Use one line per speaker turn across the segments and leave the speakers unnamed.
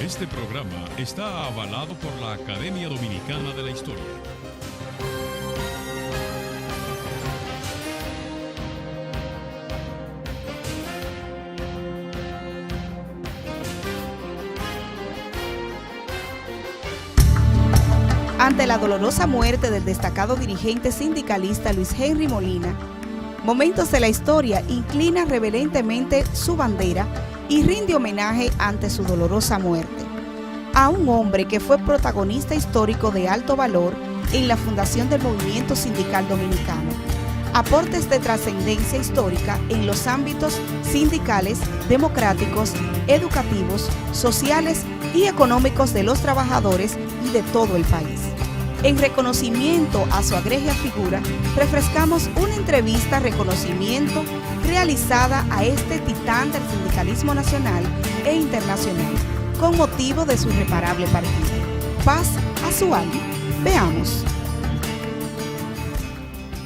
Este programa está avalado por la Academia Dominicana de la Historia.
Ante la dolorosa muerte del destacado dirigente sindicalista Luis Henry Molina, Momentos de la Historia inclina reverentemente su bandera y rinde homenaje ante su dolorosa muerte a un hombre que fue protagonista histórico de alto valor en la fundación del movimiento sindical dominicano. Aportes de trascendencia histórica en los ámbitos sindicales, democráticos, educativos, sociales y económicos de los trabajadores y de todo el país. En reconocimiento a su egregia figura, refrescamos una entrevista reconocimiento realizada a este titán del sindicalismo nacional e internacional, con motivo de su irreparable partida. Paz a su alma. Veamos.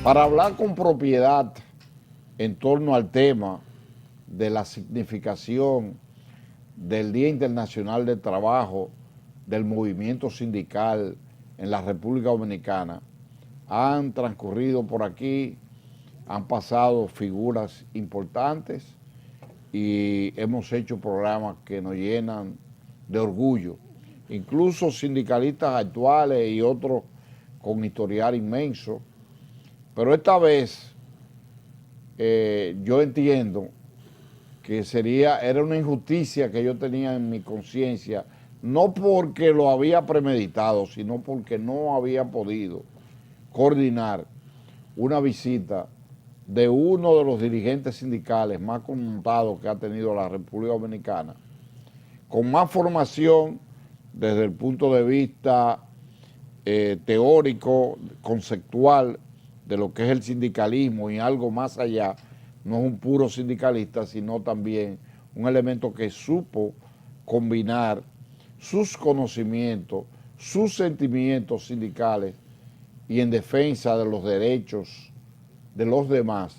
Para hablar con propiedad en torno al tema de la significación del Día Internacional del Trabajo, del movimiento sindical en la República Dominicana, han transcurrido por aquí, han pasado figuras importantes y hemos hecho programas que nos llenan de orgullo, incluso sindicalistas actuales y otros con historial inmenso. Pero esta vez yo entiendo que era una injusticia que yo tenía en mi conciencia, no porque lo había premeditado, sino porque no había podido coordinar una visita de uno de los dirigentes sindicales más connotados que ha tenido la República Dominicana, con más formación desde el punto de vista teórico, conceptual, de lo que es el sindicalismo y algo más allá. No es un puro sindicalista, sino también un elemento que supo combinar sus conocimientos, sus sentimientos sindicales y en defensa de los derechos de los demás,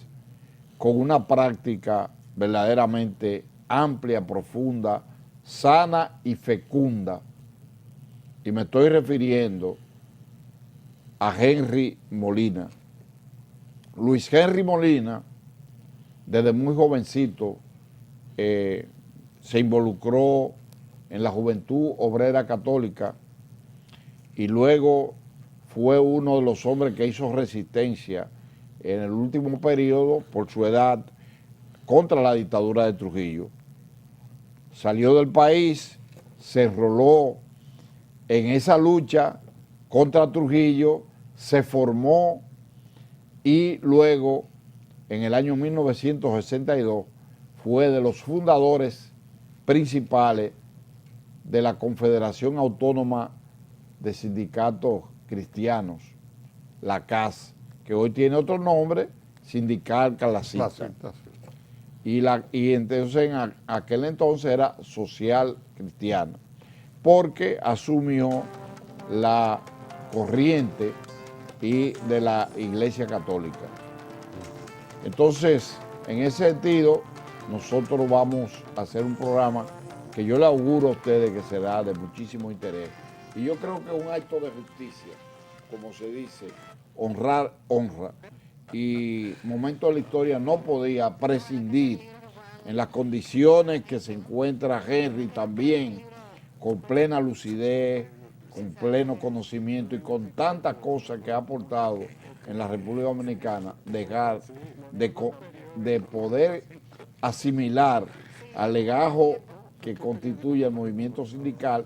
con una práctica verdaderamente amplia, profunda, sana y fecunda. Y me estoy refiriendo a Henry Molina. Luis Henry Molina, desde muy jovencito, se involucró en la Juventud Obrera Católica y luego fue uno de los hombres que hizo resistencia en el último periodo por su edad contra la dictadura de Trujillo. Salió del país, se enroló en esa lucha contra Trujillo, se formó y luego, en el año 1962, fue de los fundadores principales de la Confederación Autónoma de Sindicatos Cristianos, la CAS, que hoy tiene otro nombre, Sindical Clasista. Y entonces en aquel entonces era Social Cristiana, porque asumió la corriente y de la Iglesia Católica. Entonces, en ese sentido, nosotros vamos a hacer un programa que yo le auguro a ustedes que será de muchísimo interés. Y yo creo que es un acto de justicia, como se dice, honrar, honra. Y Momento de la Historia no podía prescindir en las condiciones que se encuentra Henry también, con plena lucidez, con pleno conocimiento y con tantas cosas que ha aportado en la República Dominicana, dejar de poder asimilar al legajo que constituye el movimiento sindical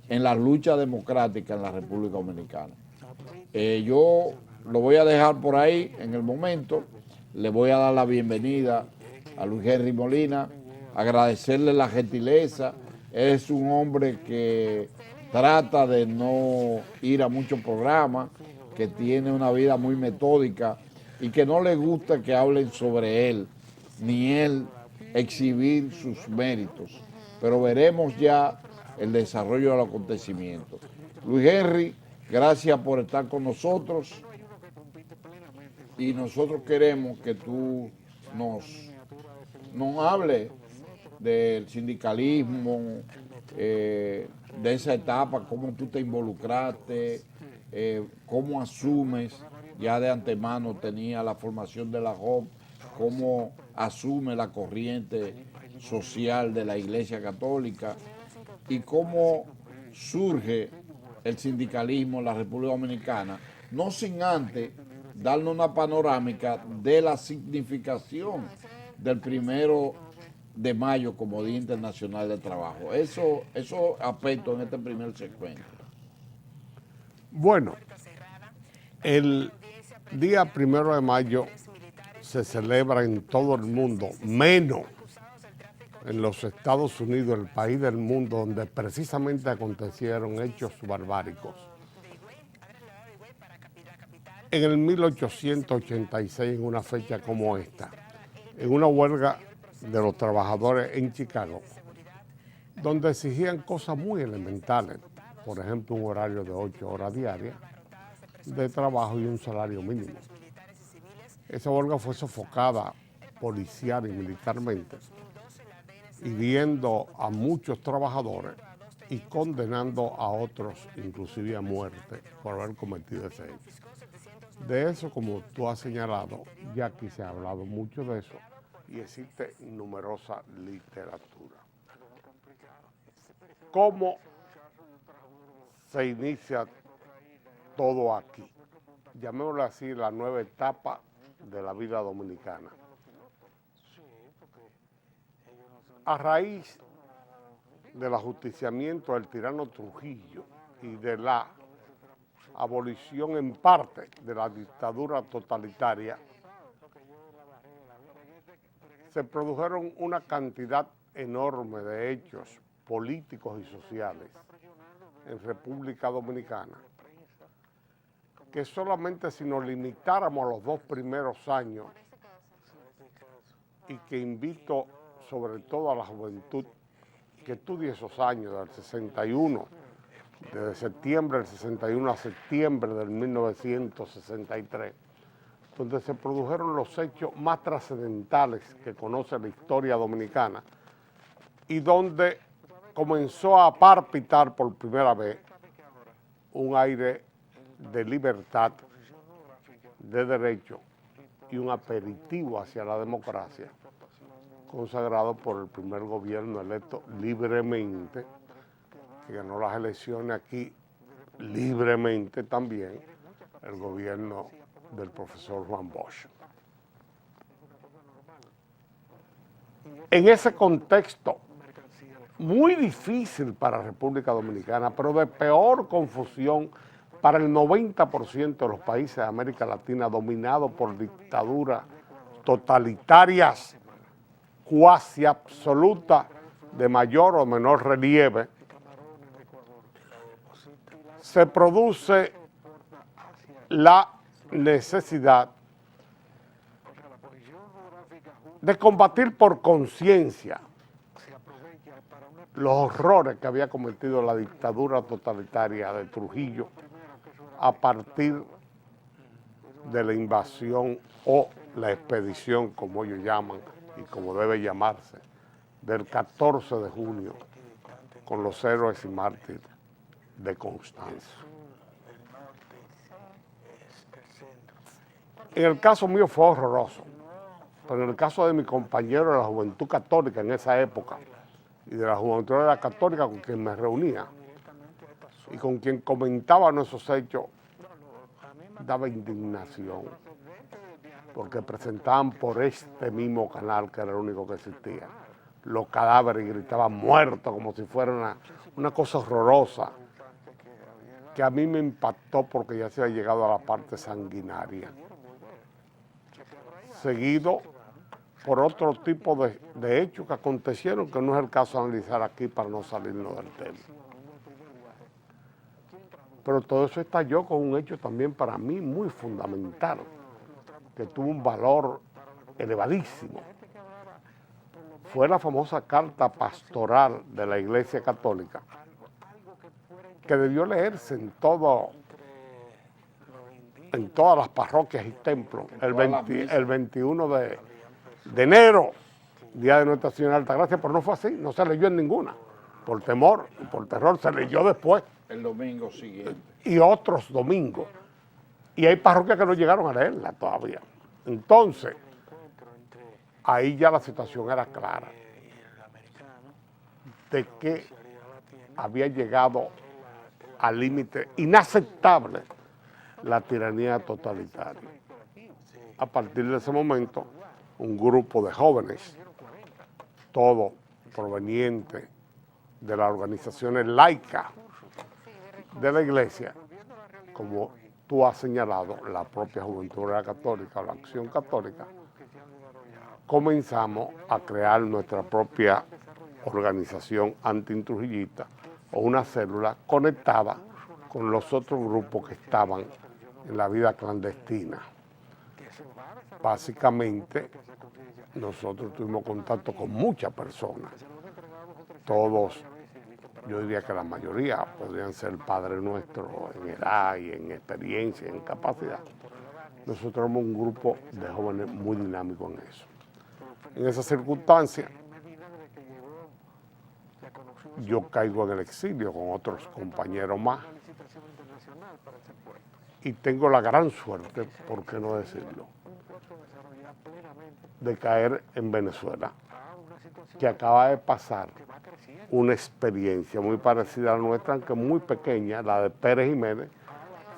en la lucha democrática en la República Dominicana. Yo lo voy a dejar por ahí en el momento, le voy a dar la bienvenida a Luis Henry Molina, agradecerle la gentileza. Es un hombre que trata de no ir a muchos programas, que tiene una vida muy metódica y que no le gusta que hablen sobre él, ni él exhibir sus méritos. Pero veremos ya el desarrollo del acontecimiento. Luis Henry, gracias por estar con nosotros y nosotros queremos que tú nos hables del sindicalismo, de esa etapa, cómo tú te involucraste, cómo asumes, ya de antemano tenía la formación de la JOP, cómo asume la corriente social de la Iglesia Católica y cómo surge el sindicalismo en la República Dominicana, no sin antes darnos una panorámica de la significación del 1 de mayo como Día Internacional del Trabajo. Esos aspectos en este primer segmento.
Bueno, el día 1 de mayo se celebra en todo el mundo, menos en los Estados Unidos, el país del mundo donde precisamente acontecieron hechos barbáricos. En el 1886, en una fecha como esta, en una huelga de los trabajadores en Chicago, donde exigían cosas muy elementales, por ejemplo, un horario de 8 horas diarias de trabajo y un salario mínimo. Esa huelga fue sofocada policial y militarmente, hiriendo a muchos trabajadores y condenando a otros, inclusive a muerte, por haber cometido ese hecho. De eso, como tú has señalado, ya aquí se ha hablado mucho de eso y existe numerosa literatura. ¿Cómo se inicia todo aquí? Llamémoslo así, la nueva etapa de la vida dominicana. A raíz del ajusticiamiento del tirano Trujillo y de la abolición en parte de la dictadura totalitaria, se produjeron una cantidad enorme de hechos políticos y sociales en República Dominicana, que solamente si nos limitáramos a los 2 primeros años, y que invito sobre todo a la juventud que estudie esos años del 61, desde septiembre del 61 a septiembre del 1963, donde se produjeron los hechos más trascendentales que conoce la historia dominicana y donde comenzó a palpitar por primera vez un aire de libertad, de derecho y un aperitivo hacia la democracia, consagrado por el primer gobierno electo libremente, que ganó las elecciones aquí libremente también, el gobierno del profesor Juan Bosch. En ese contexto muy difícil para la República Dominicana, pero de peor confusión para el 90% de los países de América Latina dominados por dictaduras totalitarias cuasi absolutas de mayor o menor relieve, se produce la necesidad de combatir por conciencia los horrores que había cometido la dictadura totalitaria de Trujillo a partir de la invasión o la expedición, como ellos llaman y como debe llamarse, del 14 de junio con los héroes y mártires de Constanza. En el caso mío fue horroroso, pero en el caso de mi compañero de la Juventud Católica en esa época y de la Juventud de la Católica con quien me reunía y con quien comentaba nuestros hechos, daba indignación, porque presentaban por este mismo canal, que era el único que existía, los cadáveres y gritaban muertos como si fuera una cosa horrorosa, que a mí me impactó porque ya se había llegado a la parte sanguinaria, seguido por otro tipo de hechos que acontecieron, que no es el caso de analizar aquí para no salirnos del tema. Pero todo eso estalló con un hecho también para mí muy fundamental, que tuvo un valor elevadísimo. Fue la famosa carta pastoral de la Iglesia Católica, que debió leerse en todas las parroquias y templos el 21 de enero, Día de Nuestra Señora de Altagracia, pero no fue así, no se leyó en ninguna. por temor y por terror. Se leyó después.
El domingo siguiente.
Y otros domingos. Y hay parroquias que no llegaron a leerla todavía. Entonces, ahí ya la situación era clara de que había llegado al límite inaceptable la tiranía totalitaria. A partir de ese momento, un grupo de jóvenes, todos provenientes de las organizaciones laicas de la iglesia, como tú has señalado, la propia Juventud Obrera Católica o la Acción Católica, comenzamos a crear nuestra propia organización antiintrujillista o una célula conectada con los otros grupos que estaban en la vida clandestina. Básicamente, nosotros tuvimos contacto con muchas personas, todos, yo diría que la mayoría podrían ser padres nuestros en edad y en experiencia, en capacidad. Nosotros éramos un grupo de jóvenes muy dinámicos en eso. En esa circunstancia, yo caigo en el exilio con otros compañeros más y tengo la gran suerte, por qué no decirlo, de caer en Venezuela, que acaba de pasar una experiencia muy parecida a la nuestra, aunque muy pequeña, la de Pérez Jiménez.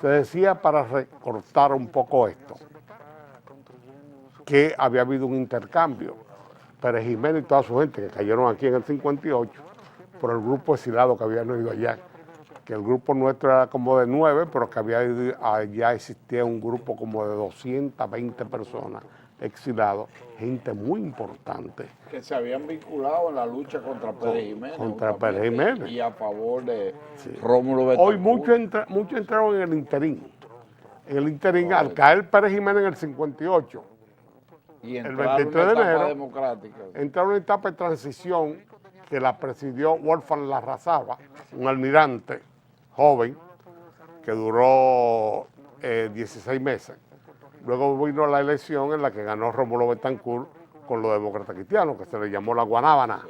Se decía, para recortar un poco esto, que había habido un intercambio. Pérez Jiménez y toda su gente que cayeron aquí en el 58 por el grupo exilado que habían ido allá, que el grupo nuestro era como de 9, pero que allá existía un grupo como de 220 personas exilados, gente muy importante.
Que se habían vinculado en la lucha contra Pérez Jiménez.
Contra Pérez Jiménez.
Y a favor de Rómulo Betancourt.
Hoy muchos entraron en el interín. En el interín, al caer Pérez Jiménez en el 58,
y
el 23 de enero, entraron en una etapa de transición que la presidió Wolfgang Larrazábal, un almirante joven que duró 16 meses. Luego vino la elección en la que ganó Rómulo Betancourt con los demócratas cristianos, que se le llamó la Guanábana.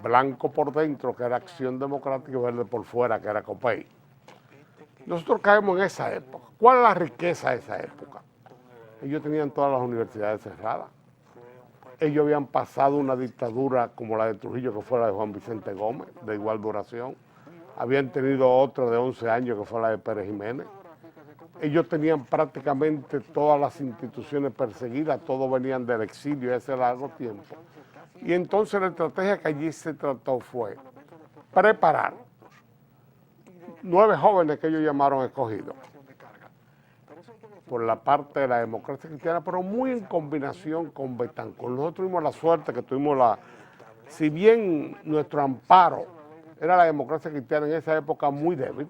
Blanco por dentro, que era Acción Democrática, y verde por fuera, que era COPEI. Nosotros caemos en esa época. ¿Cuál es la riqueza de esa época? Ellos tenían todas las universidades cerradas. Ellos habían pasado una dictadura como la de Trujillo, que fue la de Juan Vicente Gómez, de igual duración. Habían tenido otra de 11 años, que fue la de Pérez Jiménez. Ellos tenían prácticamente todas las instituciones perseguidas, todos venían del exilio ese largo tiempo. Y entonces la estrategia que allí se trató fue preparar 9 jóvenes que ellos llamaron escogidos por la parte de la democracia cristiana, pero muy en combinación con Betancourt. Nosotros tuvimos la suerte que tuvimos si bien nuestro amparo era la democracia cristiana en esa época muy débil,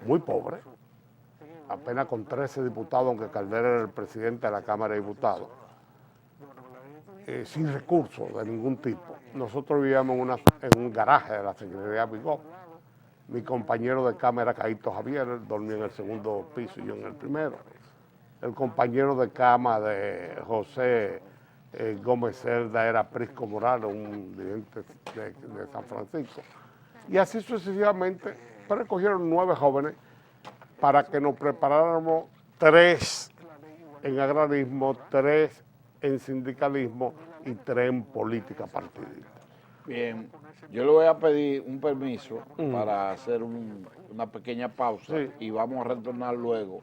muy pobre, apenas con 13 diputados, aunque Caldera era el presidente de la Cámara de Diputados, sin recursos de ningún tipo. Nosotros vivíamos en un garaje de la Secretaría de Bigot. Mi compañero de cama era Caíto Javier, él dormía en el segundo piso y yo en el primero. El compañero de cama de José Gómez Cerda era Prisco Morales, un dirigente de San Francisco. Y así sucesivamente, pero escogieron 9 jóvenes para que nos preparáramos 3 en agrarismo, 3 en sindicalismo y 3 en política partidista.
Bien, yo le voy a pedir un permiso para hacer una pequeña pausa y vamos a retornar luego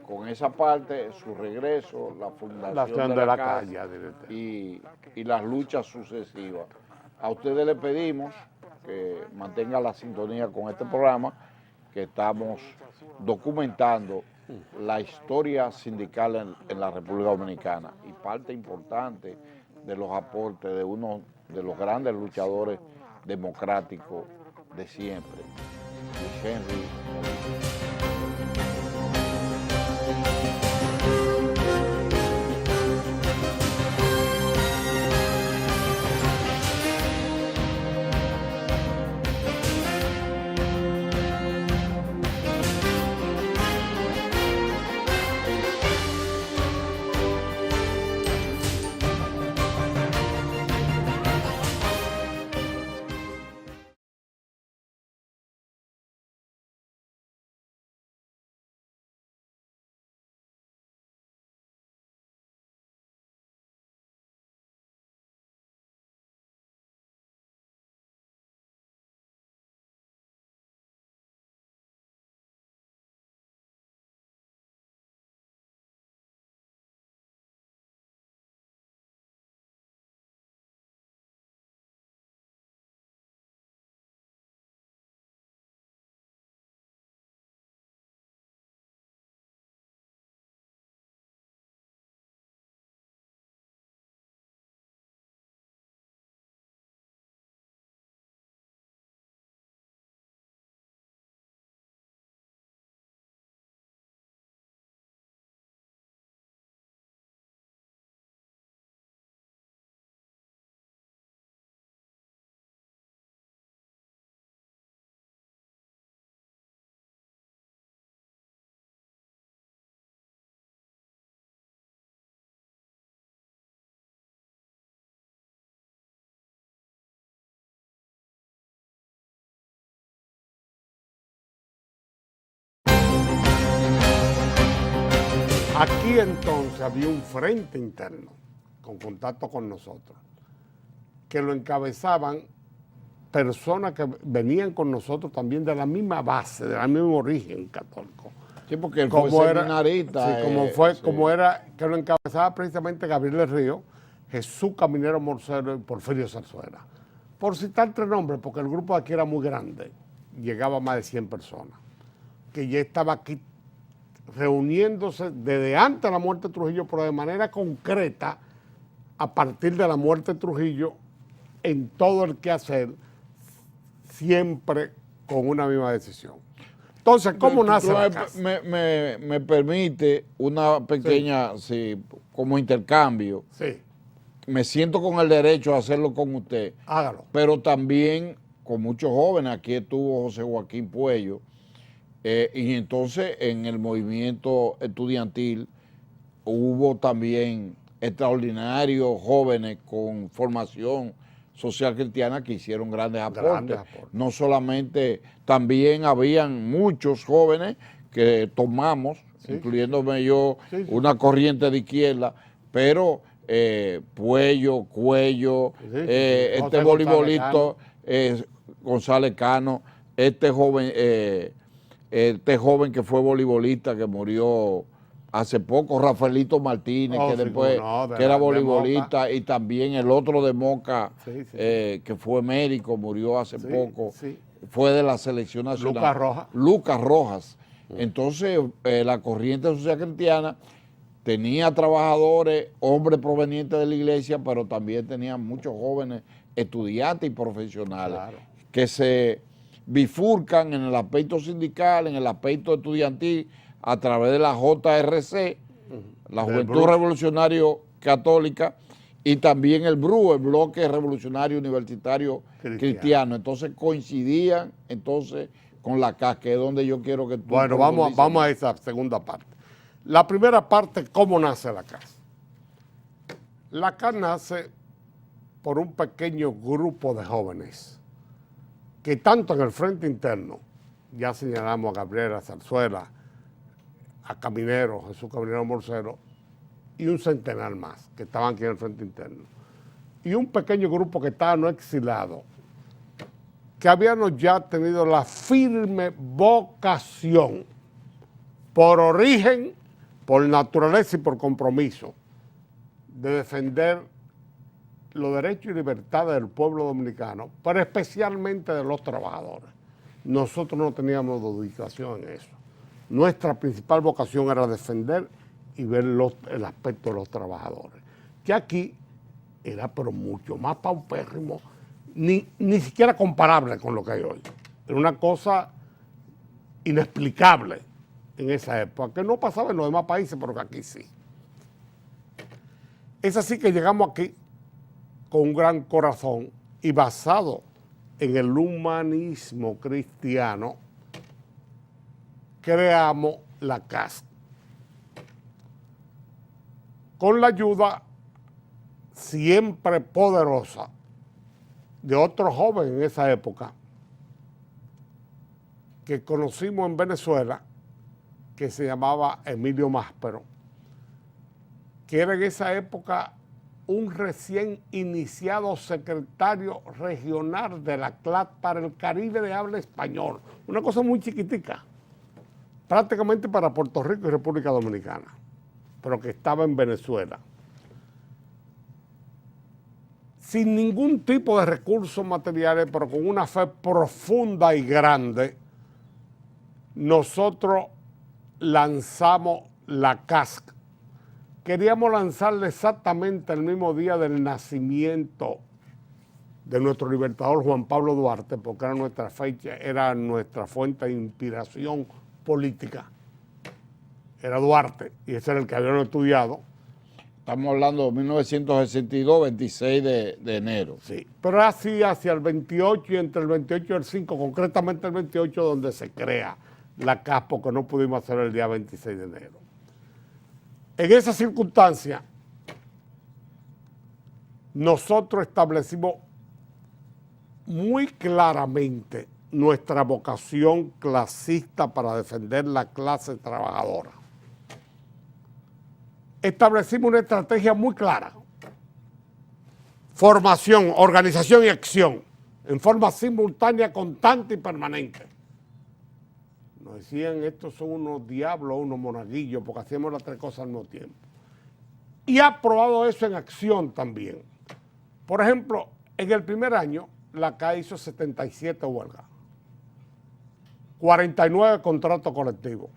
con esa parte, su regreso, la fundación de la casa y las luchas sucesivas. A ustedes les pedimos que mantengan la sintonía con este programa, que estamos documentando la historia sindical en la República Dominicana y parte importante de los aportes de uno de los grandes luchadores democráticos de siempre, Luis Henry Molina.
Aquí entonces había un frente interno con contacto con nosotros, que lo encabezaban personas que venían con nosotros también de la misma base, de la mismo origen católico.
Sí, porque él fue seminarista.
Sí, como era, que lo encabezaba precisamente Gabriel del Río, Jesús Caminero Morcero y Porfirio Zarzuela. Por citar 3 nombres, porque el grupo de aquí era muy grande, llegaba a más de 100 personas, que ya estaba aquí reuniéndose desde antes de la muerte de Trujillo, pero de manera concreta, a partir de la muerte de Trujillo, en todo el quehacer, siempre con una misma decisión. Entonces, ¿cómo nace la casa?
Me permite una pequeña, sí, como intercambio.
Sí.
Me siento con el derecho a hacerlo con usted.
Hágalo.
Pero también con muchos jóvenes. Aquí estuvo José Joaquín Puello. Y entonces en el movimiento estudiantil hubo también extraordinarios jóvenes con formación social cristiana que hicieron grandes aportes. No solamente, también habían muchos jóvenes que tomamos, sí, incluyéndome yo, sí, sí, una corriente de izquierda, pero Puello, Cuello, sí, este voleibolista González Cano, este joven que fue voleibolista que murió hace poco, Rafaelito Martínez, que después que era voleibolista, y también el otro de Moca, que fue médico, murió hace poco, fue de la selección nacional. Lucas Rojas. Entonces, la corriente social cristiana tenía trabajadores, hombres provenientes de la iglesia, pero también tenía muchos jóvenes estudiantes y profesionales que se bifurcan en el aspecto sindical, en el aspecto estudiantil, a través de la JRC, la Juventud Revolucionario Católica, y también el BRU, el Bloque Revolucionario Universitario Cristiano. Entonces coincidían con la CAS, que es donde yo quiero que tú...
Bueno, vamos a esa segunda parte. La primera parte, ¿cómo nace la CAS? La CAS nace por un pequeño grupo de jóvenes que tanto en el frente interno, ya señalamos a Gabriela Zarzuela, a Caminero, Jesús Caminero Morcero, y un centenar más que estaban aquí en el frente interno. Y un pequeño grupo que estaba no exilado, que habíamos ya tenido la firme vocación, por origen, por naturaleza y por compromiso, de defender los derechos y libertades del pueblo dominicano, pero especialmente de los trabajadores. Nosotros no teníamos dedicación en eso. Nuestra principal vocación era defender y ver el aspecto de los trabajadores, que aquí era pero mucho más paupérrimo, ni siquiera comparable con lo que hay hoy. Era una cosa inexplicable en esa época, que no pasaba en los demás países, pero que aquí sí. Es así que llegamos aquí con un gran corazón y basado en el humanismo cristiano, creamos la CAS, con la ayuda siempre poderosa de otro joven en esa época que conocimos en Venezuela, que se llamaba Emilio Máspero, que era en esa época un recién iniciado secretario regional de la CLAT para el Caribe de habla español, una cosa muy chiquitica, prácticamente para Puerto Rico y República Dominicana, pero que estaba en Venezuela. Sin ningún tipo de recursos materiales, pero con una fe profunda y grande, nosotros lanzamos la CAS. Queríamos lanzarla exactamente el mismo día del nacimiento de nuestro libertador Juan Pablo Duarte, porque era nuestra fecha, era nuestra fuente de inspiración política. Era Duarte, y ese era el que habíamos estudiado.
Estamos hablando de 1962, 26 de enero.
Sí, pero así hacia el 28 y entre el 28 y el 5, concretamente el 28, donde se crea la CAS, porque no pudimos hacer el día 26 de enero. En esa circunstancia, nosotros establecimos muy claramente nuestra vocación clasista para defender la clase trabajadora. establecimos una estrategia muy clara. Formación, organización y acción, en forma simultánea, constante y permanente. Nos decían, estos son unos diablos, unos monaguillos, porque hacemos las tres cosas al mismo tiempo. Y ha probado eso en acción también. Por ejemplo, en el primer año, la CAE hizo 77 huelgas, 49 contratos colectivos,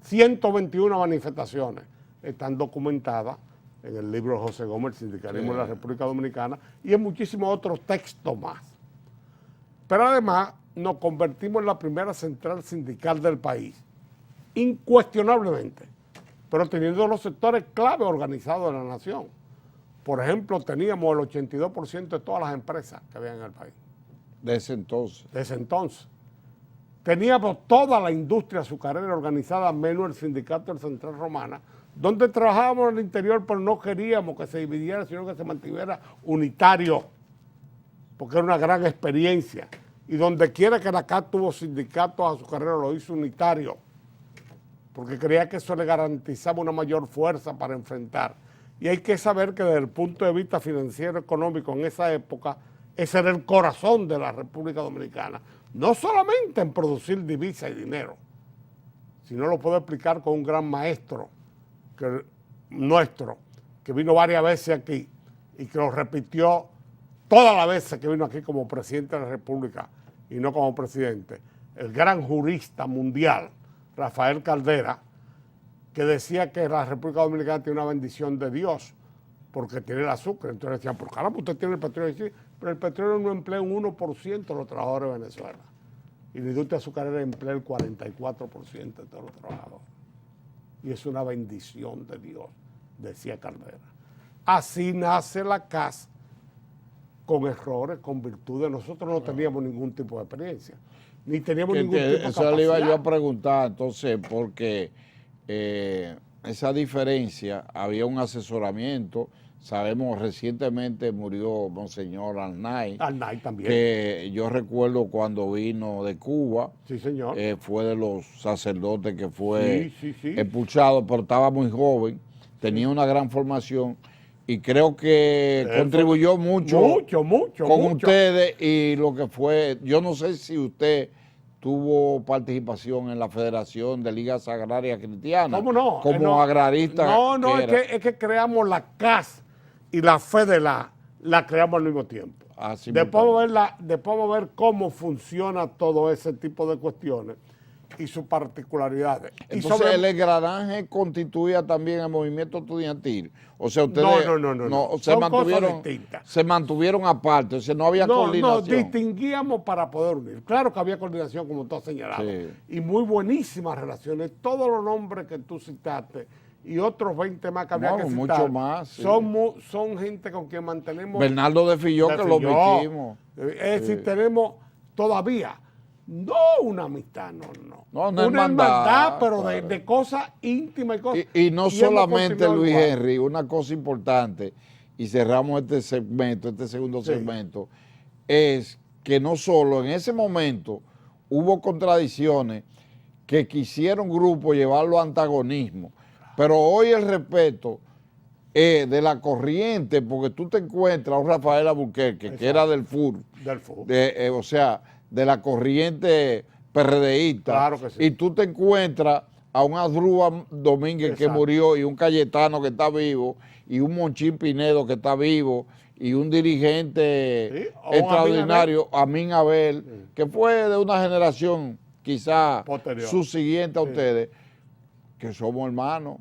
121 manifestaciones, están documentadas en el libro de José Gómez, El Sindicalismo de la República Dominicana, y en muchísimos otros textos más. Pero además nos convertimos en la primera central sindical del país, incuestionablemente, pero teniendo los sectores clave organizados de la nación. Por ejemplo, teníamos el 82% de todas las empresas que había en el país.
Desde entonces.
Desde entonces. Teníamos toda la industria azucarera organizada, menos el sindicato del Central Romana, donde trabajábamos en el interior, pero no queríamos que se dividiera, sino que se mantuviera unitario, porque era una gran experiencia. Y donde quiera que la CAS tuvo sindicatos azucareros, lo hizo unitario, porque creía que eso le garantizaba una mayor fuerza para enfrentar. Y hay que saber que desde el punto de vista financiero económico en esa época, ese era el corazón de la República Dominicana, no solamente en producir divisa y dinero, sino lo puedo explicar con un gran maestro nuestro, que vino varias veces aquí y que lo repitió todas las veces que vino aquí como presidente de la República y no como presidente, el gran jurista mundial, Rafael Caldera, que decía que la República Dominicana tiene una bendición de Dios porque tiene el azúcar. Entonces decían, por caramba, usted tiene el petróleo. Y sí, pero el petróleo no emplea un 1% de los trabajadores de Venezuela. Y la industria azucarera emplea el 44% de todos los trabajadores. Y es una bendición de Dios, decía Caldera. Así nace la CAS, con errores, con virtudes. Nosotros no teníamos ningún tipo de experiencia, ni teníamos ningún tipo de capacidad.
Eso le iba yo a preguntar, entonces, porque esa diferencia, había un asesoramiento. Sabemos, recientemente murió Monseñor Arnay.
Arnay también.
Que yo recuerdo cuando vino de Cuba.
Sí, señor.
Fue de los sacerdotes que fue
sí.
expulsado, pero estaba muy joven, tenía una gran formación y creo que contribuyó mucho con ustedes y lo que fue, yo no sé si usted tuvo participación en la Federación de Ligas Agrarias Cristianas.
¿Cómo no?
Como agrarista.
No, es que creamos la CAS y la FEDELA la creamos al mismo tiempo. Después vamos a ver cómo funciona todo ese tipo de cuestiones y sus particularidades.
Entonces, el engranaje constituía también el movimiento estudiantil. O sea, ustedes
no.
se mantuvieron aparte, o sea, no había coordinación.
No, distinguíamos para poder unir. Claro que había coordinación, como tú has señalado, y muy buenísimas relaciones. Todos los nombres que tú citaste y otros 20 más que había que citar,
mucho más,
son gente con quien mantenemos...
Bernardo de Filló, que lo metimos.
Es decir, tenemos todavía... No una amistad, no.
Una
hermandad, pero claro, de cosas íntimas y cosas.
Y no solamente, Luis Henry, una cosa importante, y cerramos este segmento, este segundo segmento, es que no solo en ese momento hubo contradicciones que quisieron grupos llevarlo a antagonismo, pero hoy el respeto de la corriente, porque tú te encuentras a un Rafael Alburquerque, que era del FUR, o sea, de la corriente PRDista,
claro que sí,
y tú te encuentras a un Asdrúbal Domínguez que murió, y un Cayetano que está vivo, y un Monchín Pinedo que está vivo, y un dirigente extraordinario, Amín Abel, que fue de una generación quizá subsiguiente a ustedes, que somos hermanos.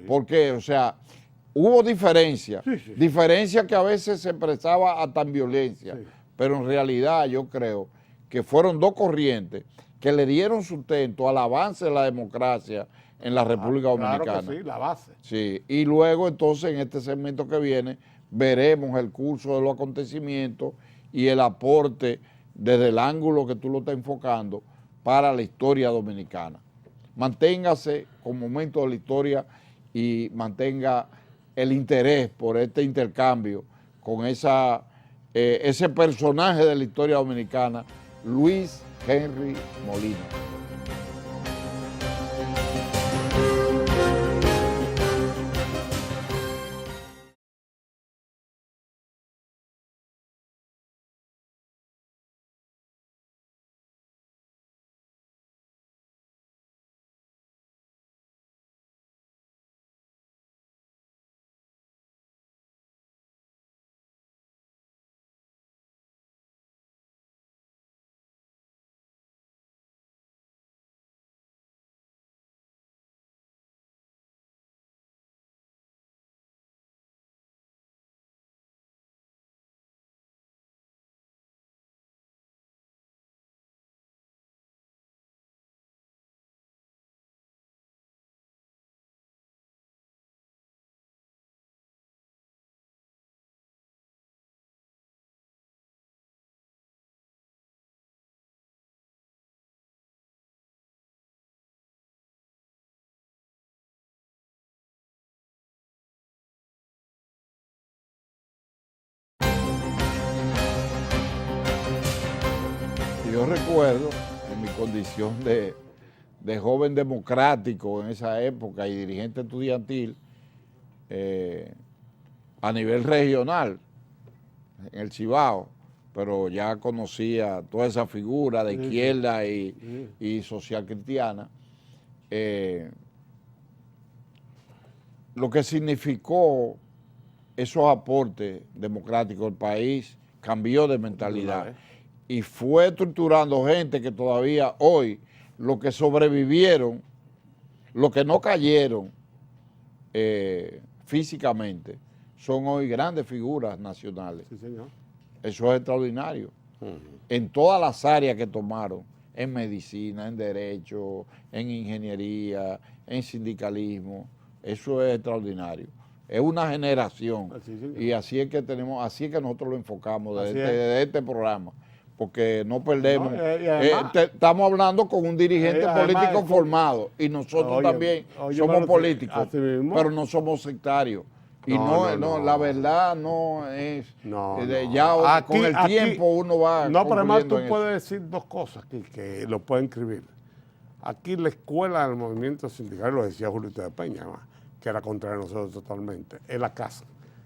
Porque, o sea, hubo diferencias, diferencias que a veces se expresaba hasta en violencia, pero en realidad yo creo que fueron dos corrientes que le dieron sustento al avance de la democracia en la República Dominicana.
Claro que sí, la base.
Sí, y luego entonces en este segmento que viene veremos el curso de los acontecimientos y el aporte desde el ángulo que tú lo estás enfocando para la historia dominicana. Manténgase con momentos de la historia y mantenga el interés por este intercambio con ese personaje de la historia dominicana, Luis Henry Molina. yo recuerdo en mi condición de joven democrático en esa época y dirigente estudiantil a nivel regional en el Cibao, pero ya conocía toda esa figura de izquierda y social cristiana. Lo que significó esos aportes democráticos al país cambió de mentalidad y fue estructurando gente que todavía hoy, los que sobrevivieron, los que no cayeron físicamente, son hoy grandes figuras nacionales.
Sí, señor.
Eso es extraordinario. En todas las áreas que tomaron, en medicina, en derecho, en ingeniería, en sindicalismo, eso es extraordinario. Es una generación y así es que nosotros lo enfocamos desde este programa, porque no perdemos. Estamos hablando con un dirigente político formado y nosotros también somos políticos, pero no somos sectarios. Y la verdad no es. Con el tiempo uno va.
No, pero además tú puedes decir dos cosas que lo pueden escribir. Aquí la escuela del movimiento sindical, lo decía Julito de Peña, además, que era contra nosotros totalmente, es la casa.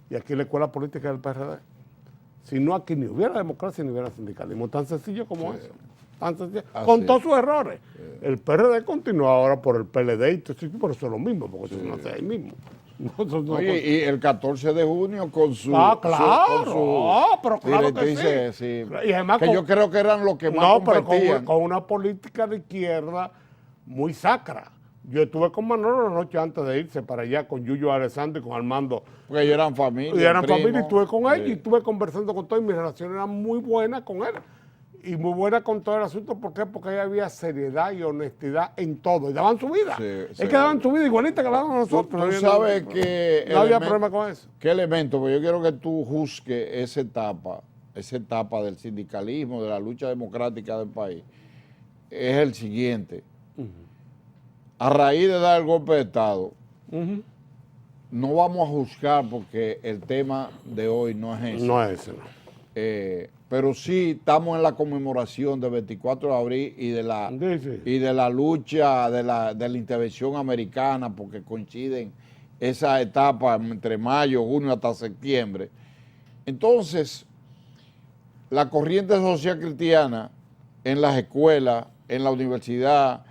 Y aquí la escuela política del PRD. Si no, aquí ni hubiera democracia ni hubiera sindicalismo. Tan sencillo como eso. Tan sencillo. Con todos sus errores. El PRD continúa ahora por el PLD y todo eso, pero eso es lo mismo, porque eso no es ahí mismo.
Y el 14 de junio con su...
pero claro que sí.
Y además yo creo que eran los que más competían.
Pero con una política de izquierda muy sacra. Yo estuve con Manolo la noche antes de irse para allá, con Yuyo Alessandro y con Armando.
Porque ellos eran familia.
Y eran familia, y estuve con él, y estuve conversando con todo, y mi relación era muy buena con él. Y muy buena con todo el asunto. ¿Por qué? Porque ahí había seriedad y honestidad en todo. Y daban su vida. Es que daban su vida igualita que la daban nosotros.
Tú sabes que...
No había problema con eso.
¿Qué elemento? Porque yo quiero que tú juzgues esa etapa del sindicalismo, de la lucha democrática del país. Es el siguiente. A raíz de dar el golpe de Estado, no vamos a juzgar porque el tema de hoy no es ese.
No es ese, no.
Pero sí estamos en la conmemoración del 24 de abril y de la lucha de la intervención americana, porque coinciden esas etapas entre mayo, junio hasta septiembre. Entonces, la corriente social cristiana en las escuelas, en la universidad,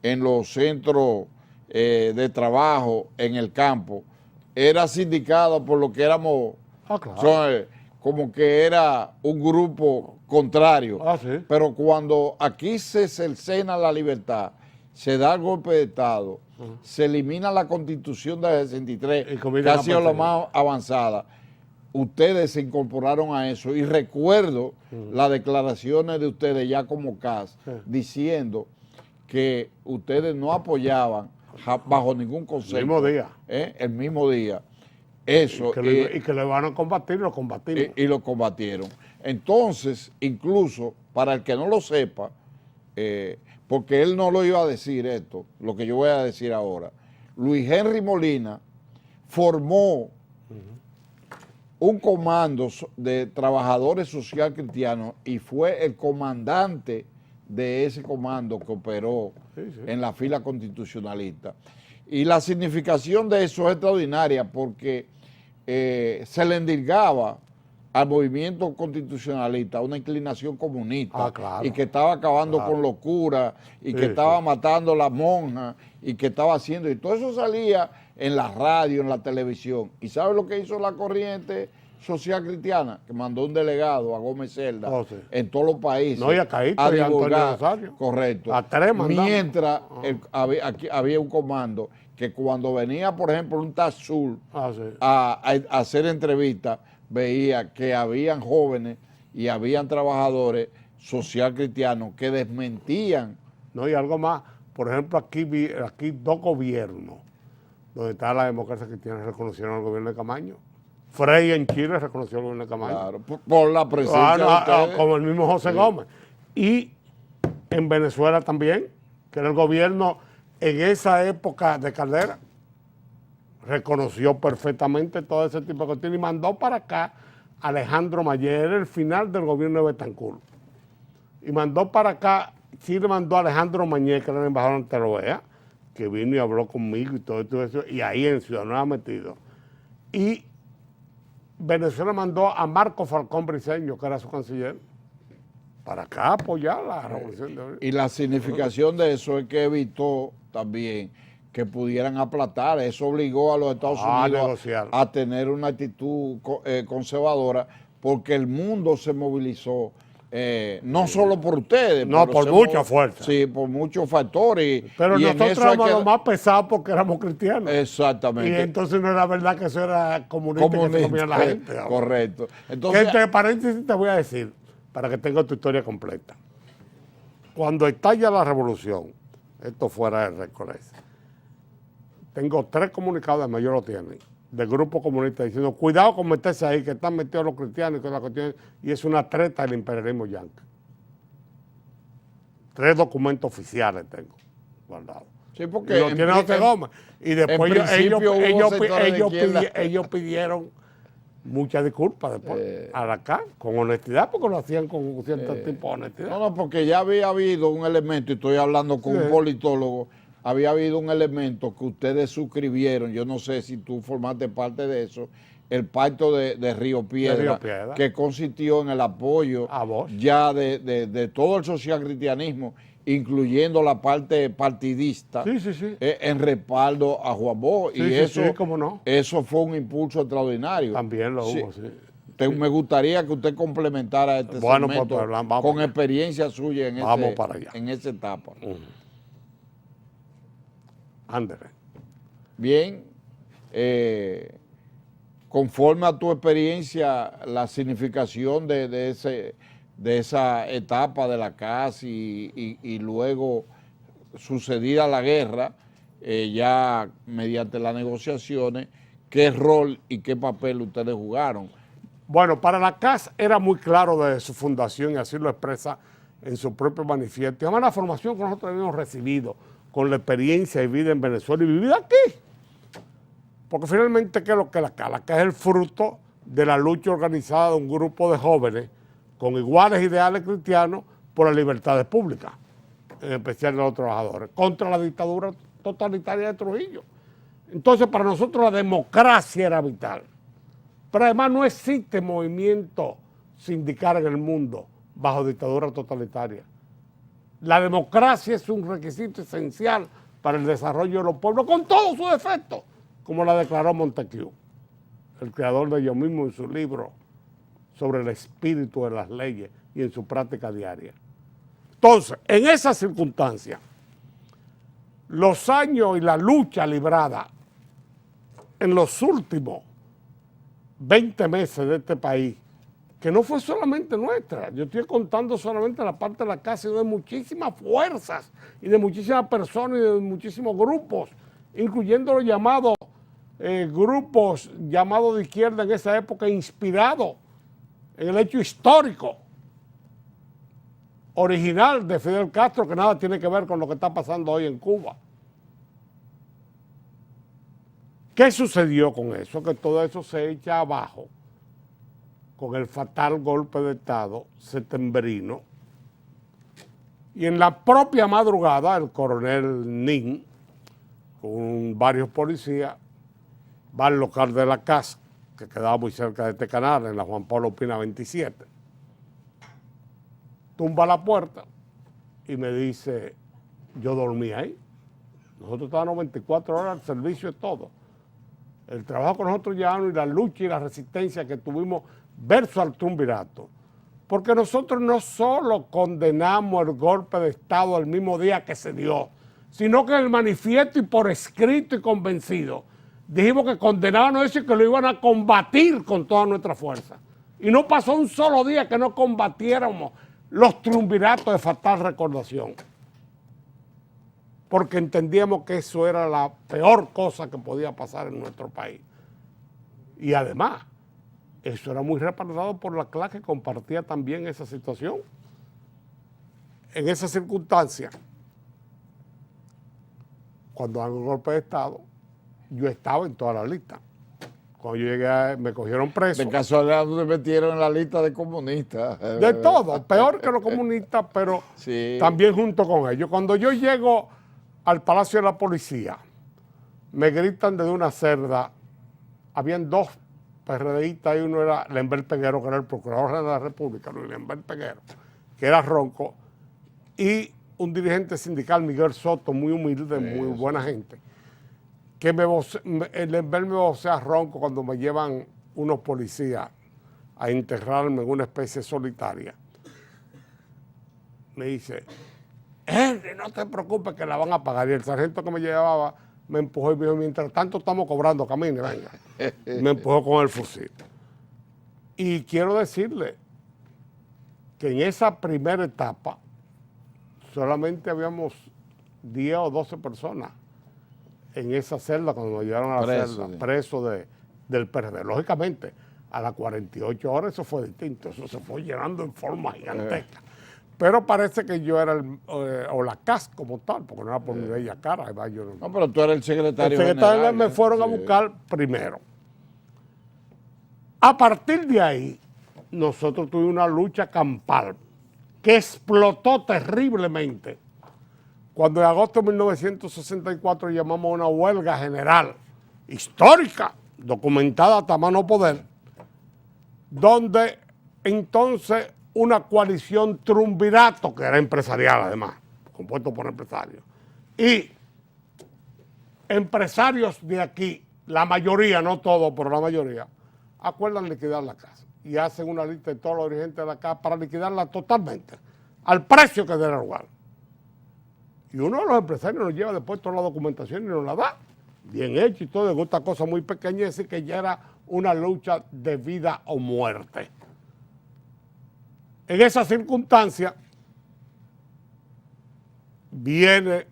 en los centros de trabajo, en el campo, era sindicada por lo que éramos... como que era un grupo contrario. Pero cuando aquí se cercena la libertad, se da el golpe de Estado, se elimina la Constitución del 63, que ha sido la más avanzada, ustedes se incorporaron a eso. Y recuerdo las declaraciones de ustedes ya como CAS, diciendo que ustedes no apoyaban bajo ningún concepto.
El mismo día.
El mismo día. Eso.
Y que lo van a combatir, lo combatimos.
Y lo combatieron. Entonces, incluso, para el que no lo sepa, porque él no lo iba a decir esto, lo que yo voy a decir ahora, Luis Henry Molina formó un comando de trabajadores social cristianos y fue el comandante de ese comando que operó en la fila constitucionalista. Y la significación de eso es extraordinaria porque se le endilgaba al movimiento constitucionalista una inclinación comunista y que estaba acabando con locura y que estaba matando a las monjas y que estaba haciendo, y todo eso salía en la radio, en la televisión. ¿Y sabe lo que hizo la corriente social cristiana? Que mandó un delegado a Gómez Celda en todos los países
a divulgar.
Correcto. Mientras aquí había un comando que cuando venía, por ejemplo, un Tazul a hacer entrevistas, veía que habían jóvenes y habían trabajadores social cristianos que desmentían.
No, y algo más. Por ejemplo, aquí dos gobiernos donde está la democracia cristiana reconocieron al gobierno de Camaño. Frey en Chile reconoció al gobierno de Camaño.
Claro, por la presencia de ustedes.
Como el mismo José Gómez. Y en Venezuela también, que era el gobierno en esa época de Caldera, reconoció perfectamente todo ese tipo de cuestiones y mandó para acá a Alejandro Mayer, el final del gobierno de Betancourt. Y mandó para acá, Chile mandó a Alejandro Mañé, que era el embajador ante la OEA, que vino y habló conmigo y todo eso, y ahí en Ciudad Nueva metido. Y Venezuela mandó a Marco Falcón Briceño, que era su canciller, para acá a apoyar la revolución de hoy.
Y la significación de eso es que evitó también que pudieran aplatar. Eso obligó a los Estados Unidos
negociar,
a tener una actitud conservadora, porque el mundo se movilizó, no solo por ustedes.
No, por mucha fuerza.
Sí, por muchos factores.
Pero
y
nosotros éramos los más pesados porque éramos cristianos.
Exactamente.
Y entonces no era verdad que eso era comunista que se comía la gente.
Correcto. Entonces,
que entre paréntesis te voy a decir, para que tengas tu historia completa. Cuando estalla la revolución, esto fuera de récord, tengo 3 comunicados, de mayor lo tienen, del grupo comunista diciendo, cuidado con meterse ahí, que están metidos los cristianos y toda la cuestión, y es una treta del imperialismo yanqui. 3 documentos oficiales tengo guardados.
Sí, porque
y lo tienen José Gómez. Y después ellos pidieron muchas disculpas después, acá, con honestidad, porque lo hacían con cierto tipo de honestidad.
No, porque ya había habido un elemento, y estoy hablando con un politólogo, había habido un elemento que ustedes suscribieron, yo no sé si tú formaste parte de eso, el pacto de Río Piedra, que consistió en el apoyo ya de todo el socialcristianismo, incluyendo la parte partidista, en respaldo a Juan Bosch. Y eso,
cómo no.
Eso fue un impulso extraordinario.
También lo hubo,
Me gustaría que usted complementara este segmento con experiencia suya en esa etapa.
Ándale.
Bien, conforme a tu experiencia, la significación de esa etapa de la CAS y luego sucedida la guerra, ya mediante las negociaciones, ¿qué rol y qué papel ustedes jugaron?
Bueno, para la CAS era muy claro desde su fundación, y así lo expresa en su propio manifiesto. Y además la formación que nosotros habíamos recibido con la experiencia y vida en Venezuela y vivir aquí. Porque finalmente, ¿qué es lo que es la CAS? La CAS es el fruto de la lucha organizada de un grupo de jóvenes con iguales ideales cristianos por las libertades públicas, en especial de los trabajadores, contra la dictadura totalitaria de Trujillo. Entonces, para nosotros la democracia era vital. Pero además no existe movimiento sindical en el mundo bajo dictadura totalitaria. La democracia es un requisito esencial para el desarrollo de los pueblos, con todos sus defectos, como la declaró Montesquieu, el creador de ello mismo en su libro sobre el espíritu de las leyes y en su práctica diaria. Entonces, en esas circunstancias, los años y la lucha librada en los últimos 20 meses de este país, que no fue solamente nuestra, yo estoy contando solamente la parte de la casa, sino de muchísimas fuerzas y de muchísimas personas y de muchísimos grupos, incluyendo los llamados grupos llamados de izquierda en esa época, inspirados en el hecho histórico original de Fidel Castro, que nada tiene que ver con lo que está pasando hoy en Cuba. ¿Qué sucedió con eso? Que todo eso se echa abajo con el fatal golpe de Estado septembrino. Y en la propia madrugada, el coronel Nin, con varios policías, va al local de la casa, que quedaba muy cerca de este canal, en la Juan Pablo Pina 27. Tumba la puerta y me dice, yo dormí ahí. Nosotros estábamos 24 horas al servicio de todo. El trabajo que nosotros llevamos y la lucha y la resistencia que tuvimos versus al triunvirato. Porque nosotros no solo condenamos el golpe de Estado el mismo día que se dio, sino que en el manifiesto y por escrito y convencido, dijimos que condenábamos eso y que lo iban a combatir con toda nuestra fuerza. Y no pasó un solo día que no combatiéramos los triunviratos de fatal recordación. Porque entendíamos que eso era la peor cosa que podía pasar en nuestro país. Y además, eso era muy respaldado por la clase que compartía también esa situación. En esa circunstancia, cuando hago el golpe de Estado, yo estaba en toda la lista, Cuando yo llegué, me cogieron preso.
De casualidad me metieron en la lista de comunistas.
De todo, peor que los comunistas, pero
sí.
También junto con ellos. Cuando yo llego al Palacio de la Policía, me gritan desde una celda, habían dos PRDistas, y uno era Lember Peguero, que era el procurador de la República, Luis Lember Peguero, que era ronco, y un dirigente sindical, Miguel Soto, muy humilde, muy buena gente, que Lember me vocea ronco cuando me llevan unos policías a enterrarme en una especie solitaria. Me dice, Henry, no te preocupes que la van a pagar. Y el sargento que me llevaba me empujó y me dijo, mientras tanto estamos cobrando, camine, venga. Me empujó con el fusil. Y quiero decirle que en esa primera etapa solamente habíamos 10 o 12 personas en esa celda cuando nos llevaron a la celda, presos del PRD. Lógicamente, a las 48 horas eso fue distinto, eso se fue llenando en forma gigantesca. Pero parece que yo era o la CAS como tal, porque no era por mi bella cara.
No, pero tú eres el secretario
general. El secretario
general,
me fueron a buscar primero. A partir de ahí, nosotros tuvimos una lucha campal que explotó terriblemente cuando en agosto de 1964 llamamos a una huelga general histórica, documentada hasta más no poder, donde entonces una coalición triunvirato, que era empresarial además, compuesto por empresarios, y empresarios de aquí, la mayoría, no todos, pero la mayoría, acuerdan liquidar la casa y hacen una lista de todos los dirigentes de la casa para liquidarla totalmente, al precio que diera lugar. Y uno de los empresarios nos lleva después toda la documentación y nos la da, bien hecho y todo, de esta cosa muy pequeña, y decir que ya era una lucha de vida o muerte. En esa circunstancia viene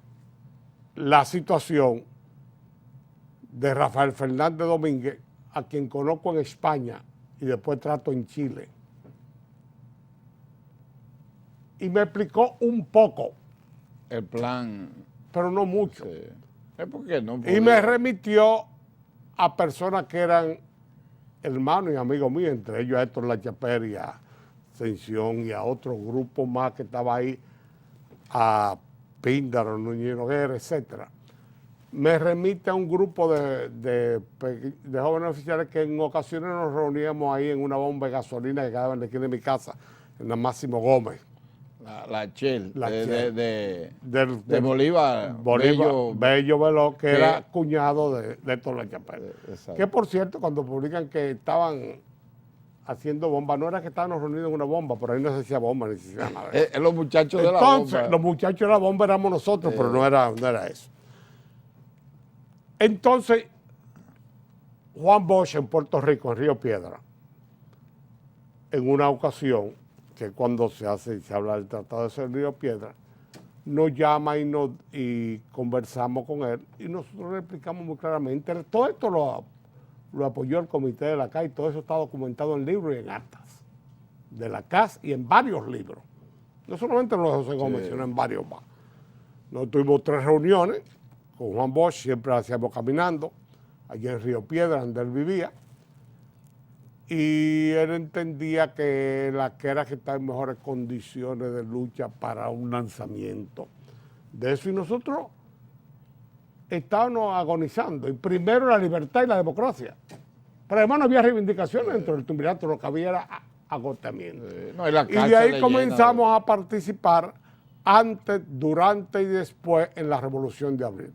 la situación de Rafael Fernández Domínguez, a quien conozco en España y después trato en Chile. Y me explicó un poco.
El plan.
Pero no mucho.
Sí. ¿Por qué no?
Y me remitió a personas que eran hermanos y amigos míos, entre ellos a Héctor Lachaper y a Ascensión y a otro grupo más que estaba ahí, a Píndaro, Núñez Noguera, etc. Me remite a un grupo de jóvenes oficiales que en ocasiones nos reuníamos ahí en una bomba de gasolina que quedaba en la esquina de mi casa, en la Máximo Gómez.
La Shell, de
Bolívar Bello Veloz, que era cuñado de Héctor Lachaper. Que por cierto, cuando publican que estaban haciendo bomba, no era que estábamos reunidos en una bomba, pero ahí no se decía bomba, ni se decía nada.
Los muchachos de la bomba.
Entonces, los muchachos de la bomba éramos nosotros, pero no era eso. Entonces, Juan Bosch en Puerto Rico, en Río Piedra, en una ocasión, que cuando se habla del Tratado de Río Piedra, nos llama y conversamos con él y nosotros le explicamos muy claramente. Todo esto lo apoyó el comité de la CAS y todo eso está documentado en libros y en actas de la CAS y en varios libros. No solamente en los de José Gómez, sino en varios más. Nos tuvimos 3 reuniones con Juan Bosch, siempre las hacíamos caminando, allí en Río Piedra, donde él vivía. Y él entendía que la que era que estaba en mejores condiciones de lucha para un lanzamiento de eso. Y nosotros estábamos agonizando. Y primero la libertad y la democracia. Pero además no había reivindicaciones dentro del triunvirato, lo que había era agotamiento. Y de ahí comenzamos a participar antes, durante y después en la Revolución de Abril.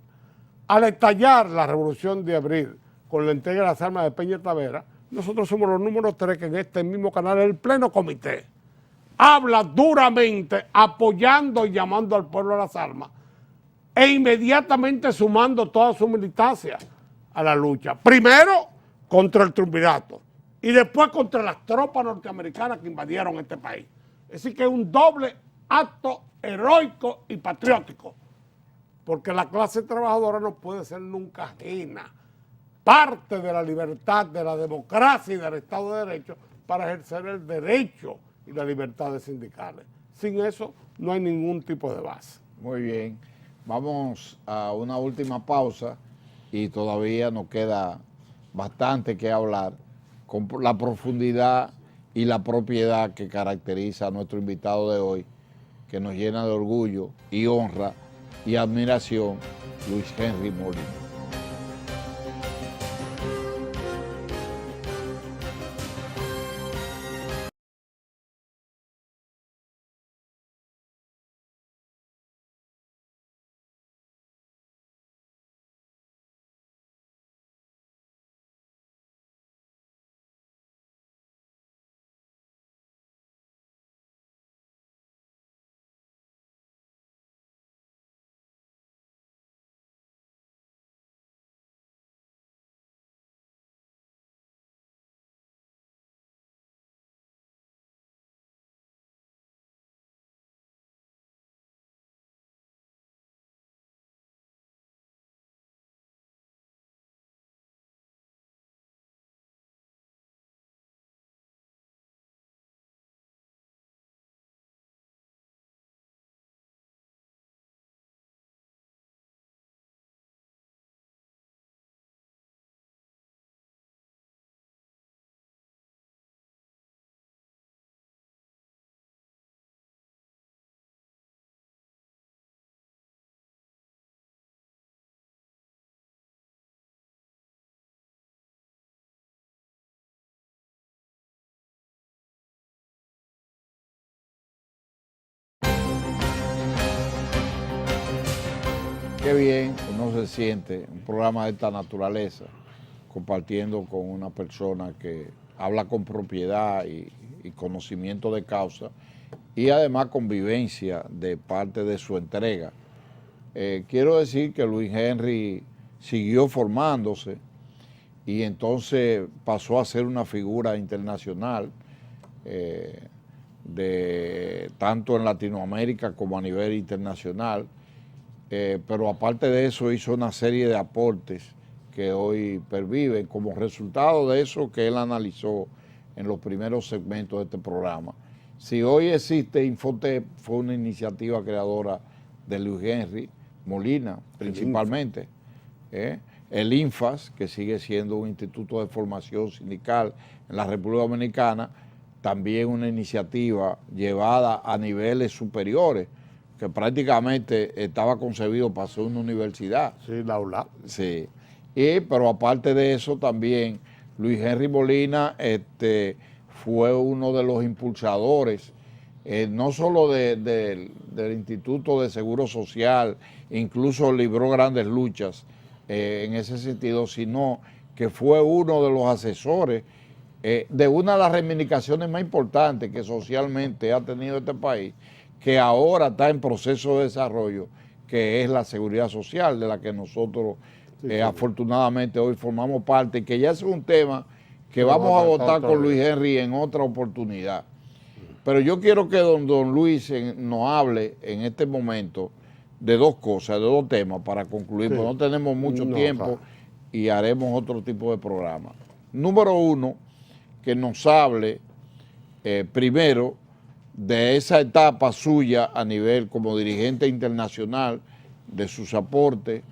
Al estallar la Revolución de Abril con la entrega de las armas de Peña Tavera, nosotros somos los números 3 que en este mismo canal, el Pleno Comité, habla duramente apoyando y llamando al pueblo a las armas e inmediatamente sumando toda su militancia a la lucha. Primero contra el triunvirato y después contra las tropas norteamericanas que invadieron este país. Es decir, que es un doble acto heroico y patriótico, porque la clase trabajadora no puede ser nunca ajena, parte de la libertad, de la democracia y del Estado de Derecho para ejercer el derecho y las libertades sindicales. Sin eso no hay ningún tipo de base.
Muy bien. Vamos a una última pausa y todavía nos queda bastante que hablar con la profundidad y la propiedad que caracteriza a nuestro invitado de hoy, que nos llena de orgullo y honra y admiración, Luis Henry Molina. Qué bien uno se siente un programa de esta naturaleza, compartiendo con una persona que habla con propiedad y conocimiento de causa y además convivencia de parte de su entrega. Quiero decir que Luis Henry siguió formándose y entonces pasó a ser una figura internacional, tanto en Latinoamérica como a nivel internacional. Pero aparte de eso hizo una serie de aportes que hoy perviven como resultado de eso que él analizó en los primeros segmentos de este programa. Si hoy existe Infotep, fue una iniciativa creadora de Luis Henry Molina, principalmente. El INFAS, que sigue siendo un instituto de formación sindical en la República Dominicana, también una iniciativa llevada a niveles superiores, que prácticamente estaba concebido para ser una universidad.
Sí, la ULA.
Sí. Pero aparte de eso también, Luis Henry Molina fue uno de los impulsadores, no solo del Instituto de Seguro Social, incluso libró grandes luchas en ese sentido, sino que fue uno de los asesores de una de las reivindicaciones más importantes que socialmente ha tenido este país, que ahora está en proceso de desarrollo, que es la seguridad social, de la que nosotros afortunadamente hoy formamos parte, y que ya es un tema que vamos a votar con Luis Henry en otra oportunidad. Pero yo quiero que don Luis nos hable en este momento de dos cosas, de dos temas para concluir, porque no tenemos mucho tiempo y haremos otro tipo de programa. Número uno, que nos hable primero de esa etapa suya a nivel como dirigente internacional, de sus aportes,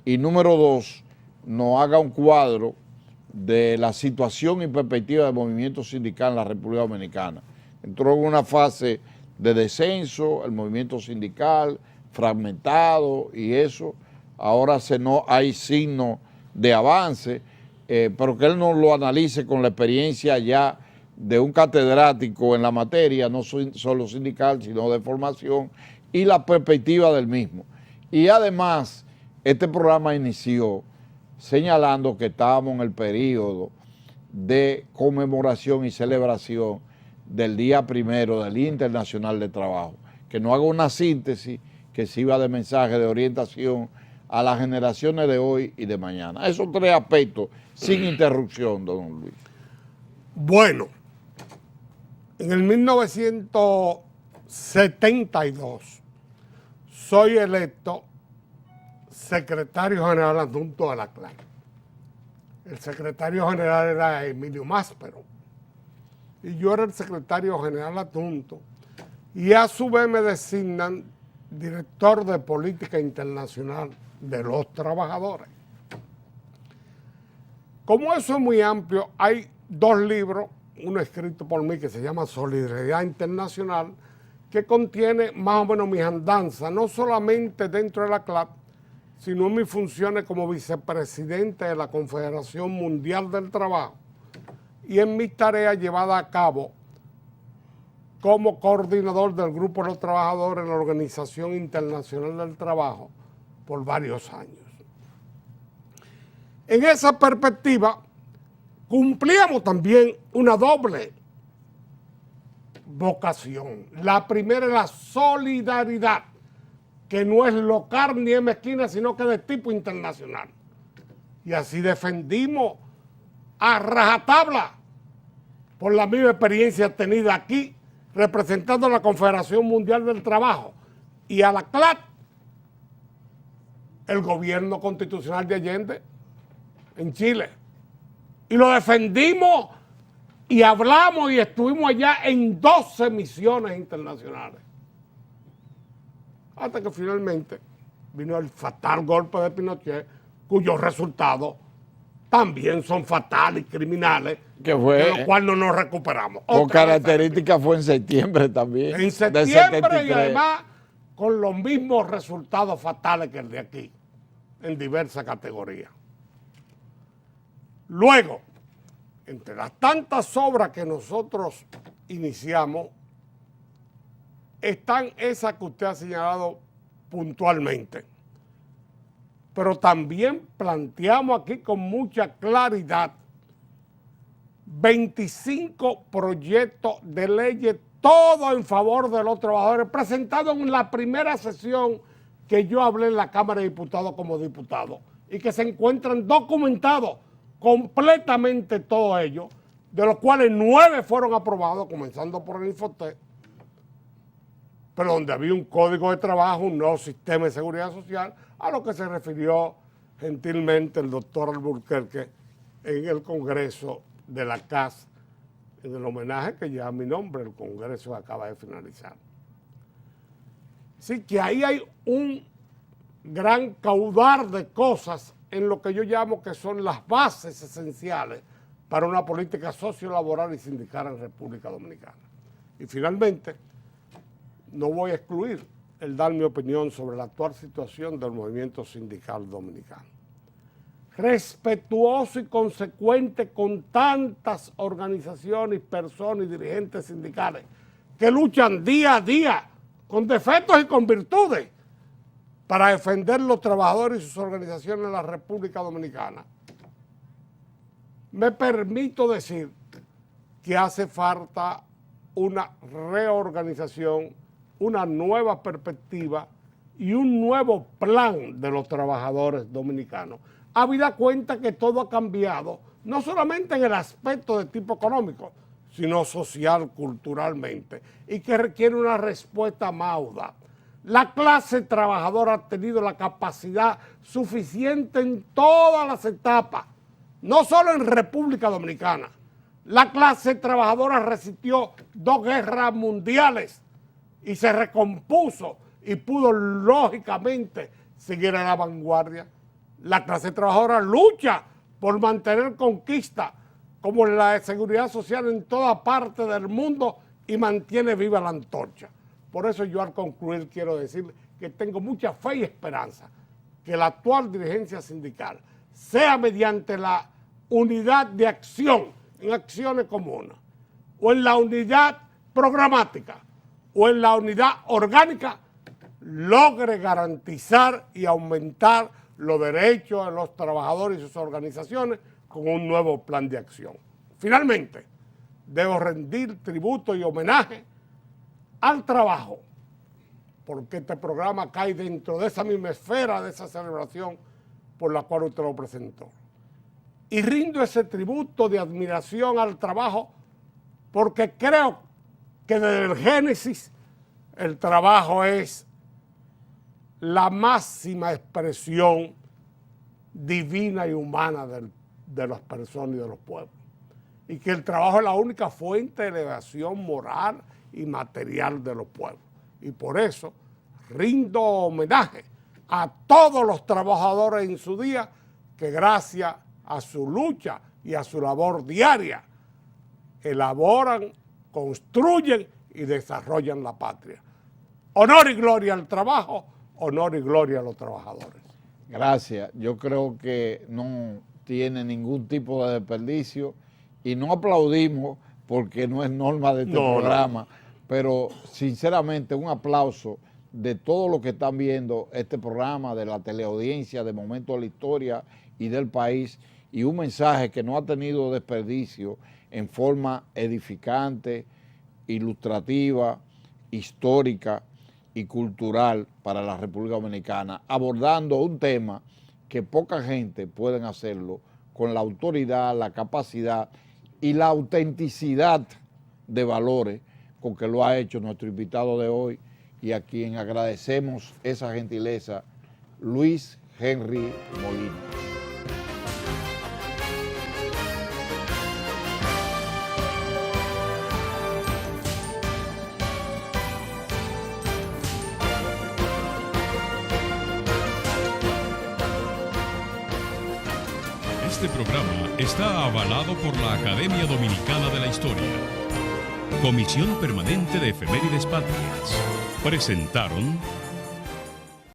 y número dos, nos haga un cuadro de la situación y perspectiva del movimiento sindical en la República Dominicana. Entró en una fase de descenso, el movimiento sindical fragmentado y eso, ahora hay signos de avance, pero que él nos lo analice con la experiencia ya de un catedrático en la materia, no solo sindical, sino de formación, y la perspectiva del mismo. Y además, este programa inició señalando que estábamos en el periodo de conmemoración y celebración del Día Primero del Día Internacional de Trabajo, que nos haga una síntesis que sirva de mensaje, de orientación a las generaciones de hoy y de mañana. Esos tres aspectos, sin interrupción, don Luis.
Bueno, en el 1972 soy electo secretario general adjunto de la CLAC. El secretario general era Emilio Máspero y yo era el secretario general adjunto, y a su vez me designan director de política internacional de los trabajadores. Como eso es muy amplio, hay 2 libros, uno escrito por mí que se llama Solidaridad Internacional, que contiene más o menos mis andanzas, no solamente dentro de la CLAP, sino en mis funciones como vicepresidente de la Confederación Mundial del Trabajo y en mis tareas llevadas a cabo como coordinador del Grupo de los Trabajadores en la Organización Internacional del Trabajo por varios años. En esa perspectiva, cumplíamos también una doble vocación. La primera es la solidaridad, que no es local ni es mezquina, sino que es de tipo internacional. Y así defendimos a rajatabla, por la misma experiencia tenida aquí, representando a la Confederación Mundial del Trabajo y a la CLAT, el gobierno constitucional de Allende en Chile. Y lo defendimos y hablamos y estuvimos allá en 12 misiones internacionales. Hasta que finalmente vino el fatal golpe de Pinochet, cuyos resultados también son fatales y criminales,
que fue,
de lo cual no nos recuperamos.
Con características fue en septiembre también.
En septiembre y además con los mismos resultados fatales que el de aquí, en diversas categorías. Luego, entre las tantas obras que nosotros iniciamos, están esas que usted ha señalado puntualmente. Pero también planteamos aquí con mucha claridad 25 proyectos de leyes, todo en favor de los trabajadores, presentados en la primera sesión que yo hablé en la Cámara de Diputados como diputado, y que se encuentran documentados completamente todos ellos, de los cuales 9 fueron aprobados, comenzando por el Infotec, pero donde había un código de trabajo, un nuevo sistema de seguridad social, a lo que se refirió gentilmente el doctor Alburquerque en el Congreso de la CAS, en el homenaje que lleva mi nombre, el Congreso acaba de finalizar. Así que ahí hay un gran caudal de cosas en lo que yo llamo que son las bases esenciales para una política sociolaboral y sindical en República Dominicana. Y finalmente, no voy a excluir el dar mi opinión sobre la actual situación del movimiento sindical dominicano. Respetuoso y consecuente con tantas organizaciones, personas y dirigentes sindicales que luchan día a día con defectos y con virtudes para defender los trabajadores y sus organizaciones en la República Dominicana. Me permito decir que hace falta una reorganización, una nueva perspectiva y un nuevo plan de los trabajadores dominicanos. Habida cuenta que todo ha cambiado, no solamente en el aspecto de tipo económico, sino social, culturalmente, y que requiere una respuesta más audaz. La clase trabajadora ha tenido la capacidad suficiente en todas las etapas, no solo en República Dominicana. La clase trabajadora resistió 2 guerras mundiales y se recompuso y pudo lógicamente seguir a la vanguardia. La clase trabajadora lucha por mantener conquistas como la de seguridad social en toda parte del mundo y mantiene viva la antorcha. Por eso yo al concluir quiero decir que tengo mucha fe y esperanza que la actual dirigencia sindical, sea mediante la unidad de acción en acciones comunes, o en la unidad programática, o en la unidad orgánica, logre garantizar y aumentar los derechos de los trabajadores y sus organizaciones con un nuevo plan de acción. Finalmente, debo rendir tributo y homenaje al trabajo, porque este programa cae dentro de esa misma esfera, de esa celebración por la cual usted lo presentó. Y rindo ese tributo de admiración al trabajo porque creo que desde el génesis el trabajo es la máxima expresión divina y humana de las personas y de los pueblos. Y que el trabajo es la única fuente de elevación moral y material de los pueblos. Y por eso rindo homenaje a todos los trabajadores en su día que gracias a su lucha y a su labor diaria, elaboran, construyen y desarrollan la patria. Honor y gloria al trabajo, honor y gloria a los trabajadores.
Gracias. Yo creo que no tiene ningún tipo de desperdicio y no aplaudimos porque no es norma de este programa, pero sinceramente un aplauso de todos los que están viendo este programa, de la teleaudiencia, de Momentos de la Historia y del país, y un mensaje que no ha tenido desperdicio en forma edificante, ilustrativa, histórica y cultural para la República Dominicana, abordando un tema que poca gente puede hacerlo con la autoridad, la capacidad y la autenticidad de valores con que lo ha hecho nuestro invitado de hoy y a quien agradecemos esa gentileza, Luis Henry Molina.
Este programa está avalado por la Academia Dominicana de la Historia. Comisión Permanente de Efemérides Patrias. Presentaron